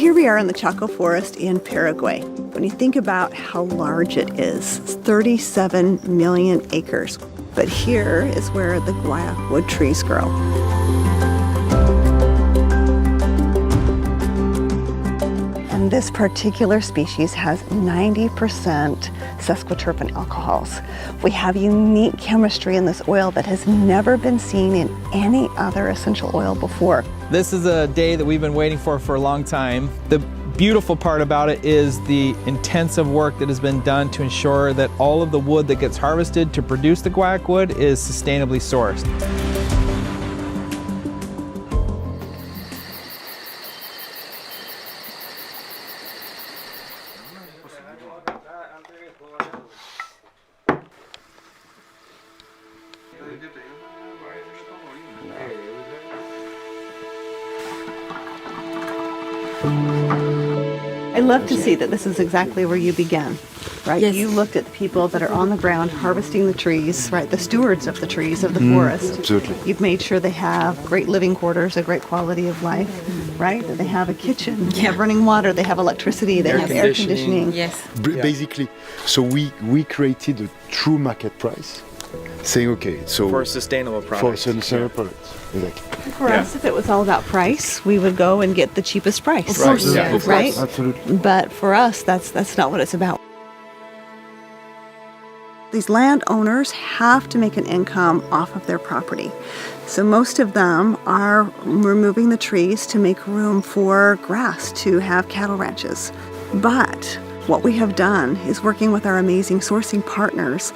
here we are in the Chaco Forest in Paraguay. When you think about how large it is, it's 37 million acres. But here is where the Guaiacwood trees grow. And this particular species has 90% sesquiterpene alcohols. We have unique chemistry in this oil that has never been seen in any other essential oil before. This is a day that we've been waiting for a long time. The beautiful part about it is the intensive work that has been done to ensure that all of the wood that gets harvested to produce the Guaiacwood is sustainably sourced. I love to see that this is exactly where you began, right? Yes. You looked at the people that are on the ground harvesting the trees, right? The stewards of the trees, of the forest. Absolutely. You've made sure they have great living quarters, a great quality of life, right? That they have a kitchen, they have running water, they have electricity, they have air conditioning. Yes. Basically, so we created a true market price, saying, okay, so For sustainable products. for sustainable products, exactly. For us, if it was all about price, we would go and get the cheapest price. Of course, Yeah, of right? course, absolutely. But for us, that's not what it's about. These landowners have to make an income off of their property. So most of them are removing the trees to make room for grass to have cattle ranches. But what we have done is working with our amazing sourcing partners,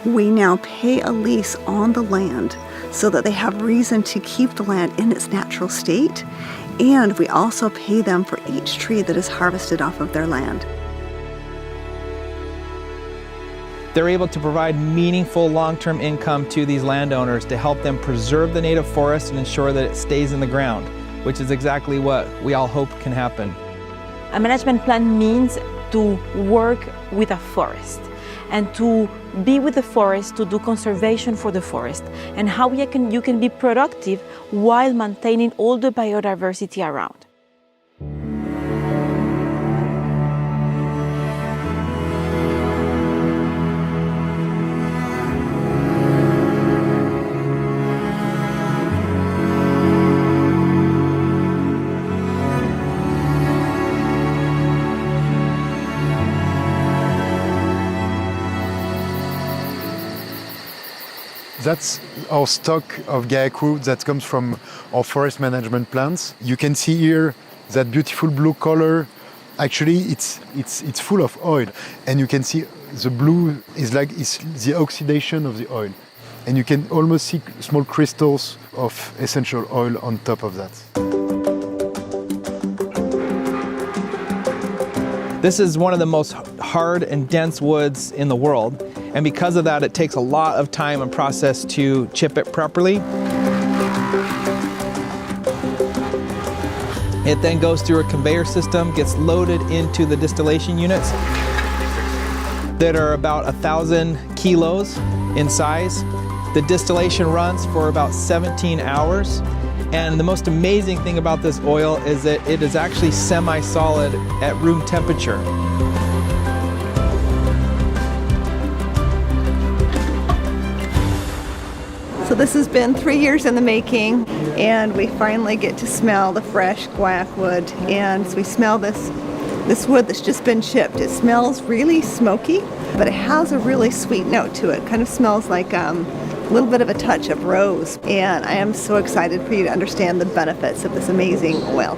we now pay a lease on the land so that they have reason to keep the land in its natural state. And we also pay them for each tree that is harvested off of their land. They're able to provide meaningful long-term income to these landowners to help them preserve the native forest and ensure that it stays in the ground, which is exactly what we all hope can happen. A management plan means to work with a forest and to be with the forest, to do conservation for the forest, and how you can be productive while maintaining all the biodiversity around. That's our stock of Guaiacwood that comes from our forest management plants. You can see here that beautiful blue color. Actually, it's full of oil, and you can see the blue is the oxidation of the oil, and you can almost see small crystals of essential oil on top of that. This is one of the most hard and dense woods in the world, and because of that, it takes a lot of time and process to chip it properly. It then goes through a conveyor system, gets loaded into the distillation units that are about 1,000 kilos in size. The distillation runs for about 17 hours. And the most amazing thing about this oil is that it is actually semi-solid at room temperature. So this has been 3 years in the making, and we finally get to smell the fresh Guaiacwood. And as we smell this wood that's just been chipped, it smells really smoky, but it has a really sweet note to it. Kind of smells like a little bit of a touch of rose. And I am so excited for you to understand the benefits of this amazing oil.